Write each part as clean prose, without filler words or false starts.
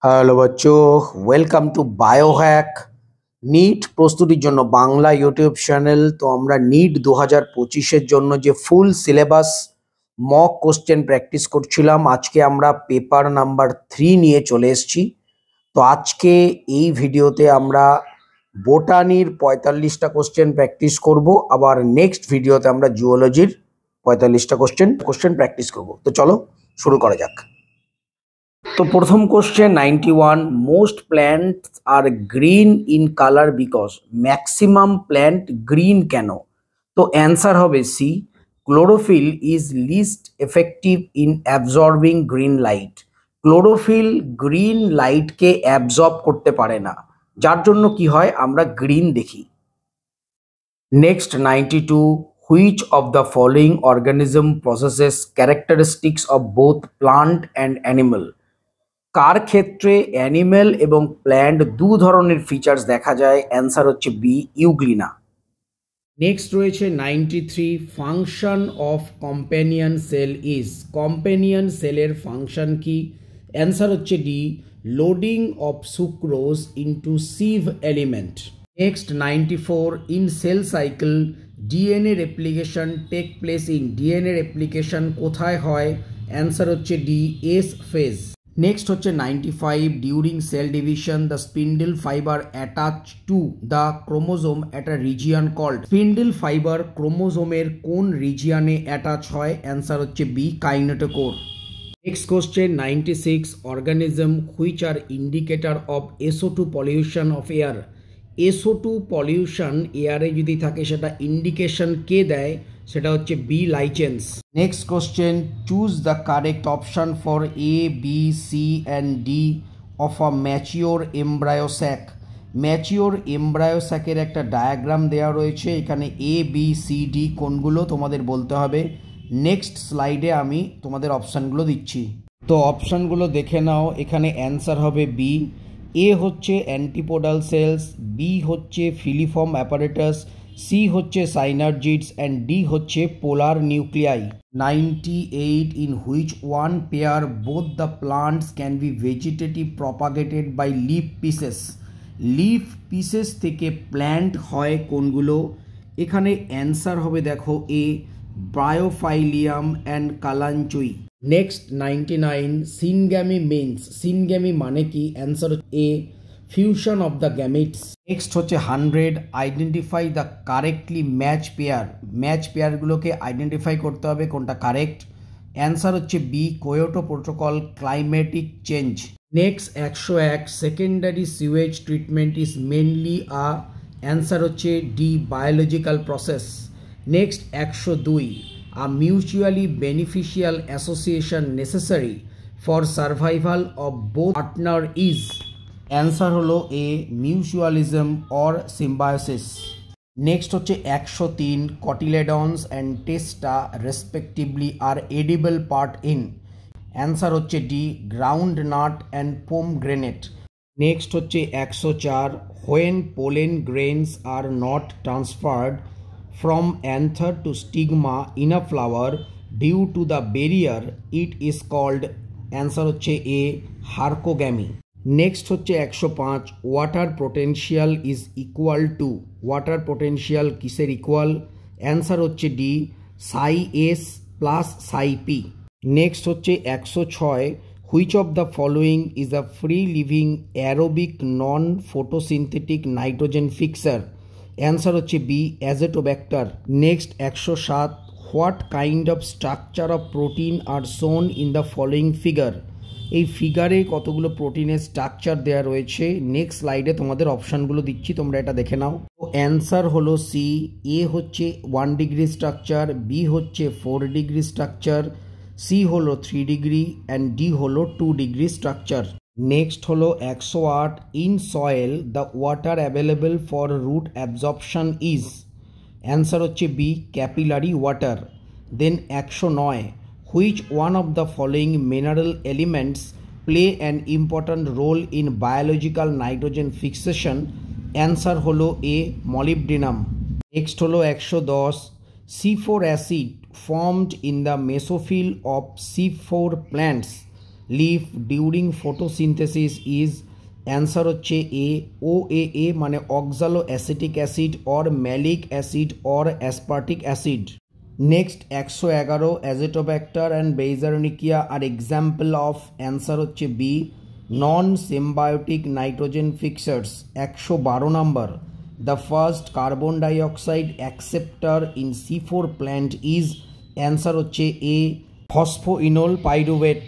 Hello বাচ্চো, welcome to Biohack. NEET প্রস্তুতির জন্য বাংলা ইউটিউব চ্যানেল। তো আমরা নিট 2025-এর জন্য যে full syllabus mock question practice করছিলাম, আজকে আমরা পেপার নাম্বার 3 নিয়ে চলে এসেছি। তো আজকে এই ভিডিওতে আমরা বোটানির 45টা কোশ্চেন প্র্যাকটিস করব, আবার নেক্সট ভিডিওতে আমরা জুওলজির 45টা কোশ্চেন প্র্যাকটিস করব। তো চলো শুরু করা যাক। তো প্রথম question 91, most plants are green in colour because, maximum plant green কেন? তো অ্যান্সার হবে C, chlorophyll is least effective in absorbing green light. Chlorophyll green লাইটকে অ্যাবজর্ব করতে পারে না, যার জন্য কি হয়, আমরা গ্রিন দেখি। Next 92, which of the following organism processes characteristics of both plant and animal? কার ক্ষেত্রে অ্যানিমেল এবং প্ল্যান্ট দু ধরনের ফিচার্স দেখা যায়? অ্যান্সার হচ্ছে বি, ইউগ্লিনা। নেক্সট রয়েছে 93, function of companion cell is. Companion সেলের ফাংশন কি? অ্যান্সার হচ্ছে D, loading of sucrose into sieve element. Next 94, in cell cycle DNA replication take place in. DNA replication কোথায় হয়? Answer হচ্ছে D, S phase. Next হচ্ছে 95, during cell division the spindle fibre attach to the chromosome at a region called. Spindle fibre ক্রোমোজোমের কোন রিজিয়নে attach হয়? Answer হচ্ছে B, kinetochore. Next question 96, organism which are indicator of SO2 pollution of air. SO2 pollution এয়ারে যদি থাকে সেটা indication কে দেয়? সেটা হচ্ছে B, lichens. Next question, choose the correct option for A, B, C and D of a mature এমব্রায়োস্যাক। Mature এমব্রায়োস্যাকের একটা diagram দেওয়া রয়েছে, এখানে এ, বি, সি, ডি কোনগুলো তোমাদের বলতে হবে। নেক্সট স্লাইডে আমি তোমাদের অপশানগুলো দিচ্ছি। তো অপশানগুলো দেখে নাও, এখানে অ্যান্সার হবে বি। এ হচ্ছে অ্যান্টিপোডাল সেলস, বি হচ্ছে ফিলিফর্ম অ্যাপারেটাস, সি হচ্ছে সাইনার্জিডস অ্যান্ড ডি হচ্ছে polar nuclei. 98, in which one pair both the plants can be vegetative propagated by leaf pieces. Leaf pieces থেকে প্ল্যান্ট হয় কোনগুলো? এখানে answer হবে দেখো A, bryophyllum and kalanchoe. Next 99, syngamy means. Syngamy মানে কি? Answer A, fusion of the gametes. Next হচ্ছে 100, identify the correctly match pair. Match পেয়ারগুলোকে identify করতে হবে কোনটা কারেক্ট। অ্যান্সার হচ্ছে B, Kyoto protocol, climatic change. Next 101, secondary sewage treatment is mainly a. Answer হচ্ছে D, biological process. Next 102, a mutually beneficial association necessary for survival of both partner is. Answer হলো A, mutualism or symbiosis. Next হচ্ছে 103, cotyledons and testa respectively are edible part in. Answer হচ্ছে D, groundnut and pomegranate. Next হচ্ছে 104, when pollen grains are not transferred from anther to stigma in a flower due to the barrier it is called. Answer হচ্ছে A, herkogamy. Next হচ্ছে 105, water potential is equal to. Water potential কিসের equal? Answer হচ্ছে D, psi S plus psi P. Next হচ্ছে 106, which of the following is a free living aerobic non photosynthetic nitrogen fixer. Answer হচ্ছে B, azotobacter. Next 107, what kind of structure of protein are shown in the following figure. এই ফিগারে কতগুলো প্রোটিনের structure দেওয়া রয়েছে। Next স্লাইডে তোমাদের অপশানগুলো দিচ্ছি, তোমরা এটা দেখে নাও। তো অ্যান্সার হলো সি, এ হচ্ছে 1 ডিগ্রি স্ট্রাকচার, বি হচ্ছে 4 ডিগ্রি স্ট্রাকচার, সি হলো 3 ডিগ্রি অ্যান্ড ডি হলো 2 ডিগ্রি স্ট্রাকচার। নেক্সট হলো 108, in soil the water available for root absorption is. Answer হচ্ছে B, capillary water. Then 109, which one of the following mineral elements play an important role in biological nitrogen fixation? Answer হলো A, molybdenum. Next হলো 110, C4 acid formed in the mesophyll of C4 plants. Leaf during photosynthesis is answer হচ্ছে A OAA মানে oxaloacetic acid or malic acid or aspartic acid. Next 111 azotobacter and beijerinckia are example of answer হচ্ছে B non symbiotic nitrogen fixers. 112 number the first carbon dioxide acceptor in C4 plant is answer হচ্ছে A phosphoenolpyruvate.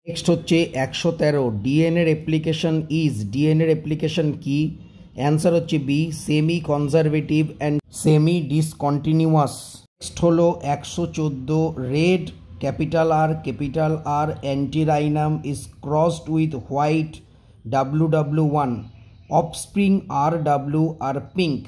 Next হচ্ছে 113 DNA replication is DNA replication কি answer হচ্ছে B semi conservative and semi discontinuous. Next হলো 114 red capital R antirrhinum is crossed with white WW1 offspring RW are pink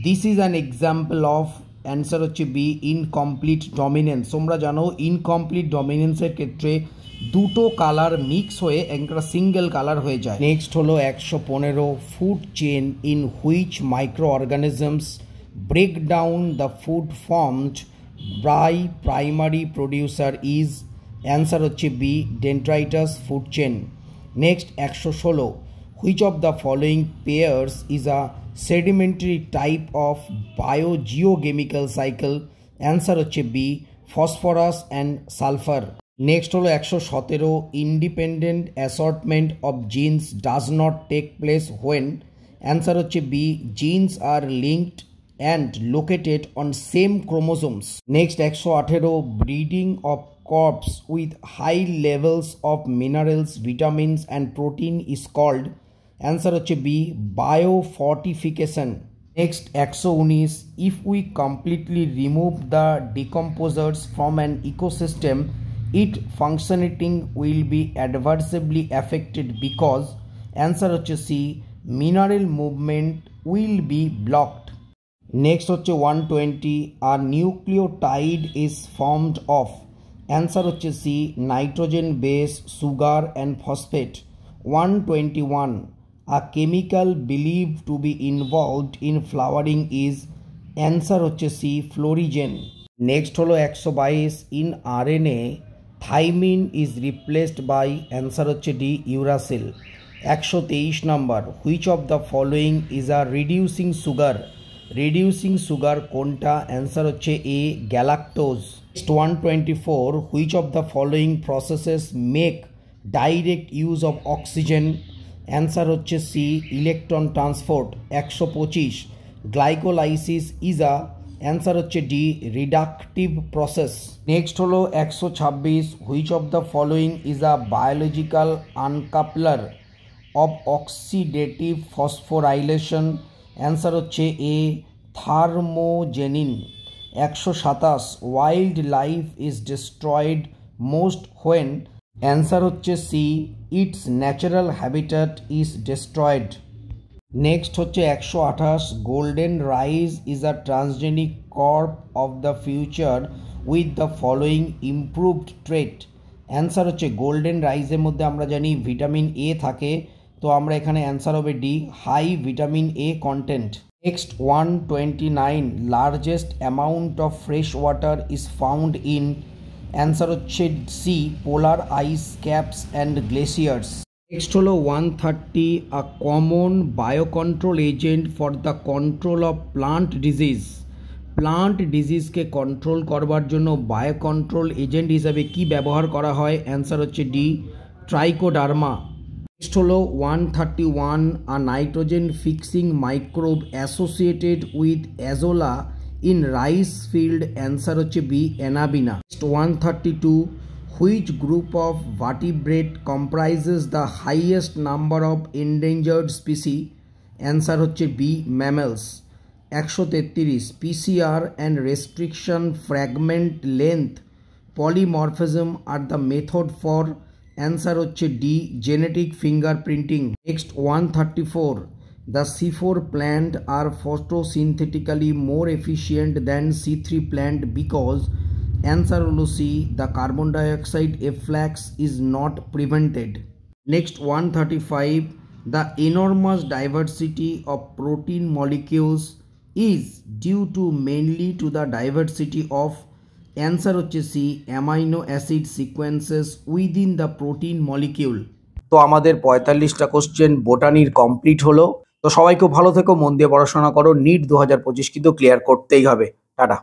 this is an example of answer হচ্ছে B incomplete dominance. তোমরা জানো incomplete ডমিনেন্সের ক্ষেত্রে দুটো colour mix হয়ে একটা single colour হয়ে যায়। নেক্সট হলো 115 food chain in which micro organisms break down the food formed by primary producer is answer হচ্ছে B dendritus food chain। next 116 which of the following pairs is a sedimentary type of biogeochemical cycle answer হচ্ছে B phosphorus and sulfur। next হলো 117 independent assortment of genes does not take place when answer হচ্ছে B genes are linked and located on same chromosomes। next 118 breeding of crops with high levels of minerals vitamins and protein is called answer হচ্ছে B biofortification। next 119 if we completely remove the decomposers from an ecosystem its functioning will be adversely affected because answer হচ্ছে C mineral movement will be blocked। next হচ্ছে 120 a nucleotide is formed of answer হচ্ছে C nitrogen base sugar and phosphate। 121 a chemical believed to be involved in flowering is answer হচ্ছে C florigen। next হলো 122 in RNA thymine is replaced by answer হচ্ছে D uracil। 123 number which of the following is a reducing sugar কোনটা answer হচ্ছে এ galactose. 124 which of the following processes make direct use of oxygen answer হচ্ছে C electron transport. 125 glycolysis is a answer হচ্ছে D reductive process. Next হলো 126 which of the following is a biological uncoupler of oxidative phosphorylation answer হচ্ছে A thermogenin. 127 wildlife is destroyed most when answer হচ্ছে C its natural habitat is destroyed. Next হচ্ছে 128 golden rice is a transgenic crop of the future with the following improved trait answer হচ্ছে golden রাইসের মধ্যে আমরা জানি vitamin A থাকে তো আমরা এখানে অ্যান্সার হবে D high vitamin A content. Next 129 largest amount of fresh water is found in answer হচ্ছে C polar ice caps and glaciers. Next হলো 130 a common biocontrol agent for the control of plant ডিজিজকে control করবার জন্য biocontrol agent হিসাবে কি ব্যবহার করা হয় অ্যান্সার হচ্ছে ডি ট্রাইকোডার্মা। নেক্সট হলো 131 a nitrogen fixing microbe associated with azolla in rice field answer হচ্ছে B anabaena. 132 which group of vertebrate comprises the highest number of endangered species answer হচ্ছে B mammals. 133 PCR and restriction fragment length polymorphism are the method for answer হচ্ছে D genetic fingerprinting। next 134 the C4 plant are photosynthetically more efficient than C3 plant because answer হলো C the carbon dioxide efflux is not prevented। next 135 the enormous diversity of protein molecules is due to mainly to the diversity of answer হচ্ছে C, amino acid sequences within the protein molecule. তো আমাদের 45টা question বোটানির complete হলো। তো সবাই খুব ভালো থেকো, মন দিয়ে পড়াশোনা করো, নিট 2025 কিন্তু ক্লিয়ার করতেই হবে। টাটা।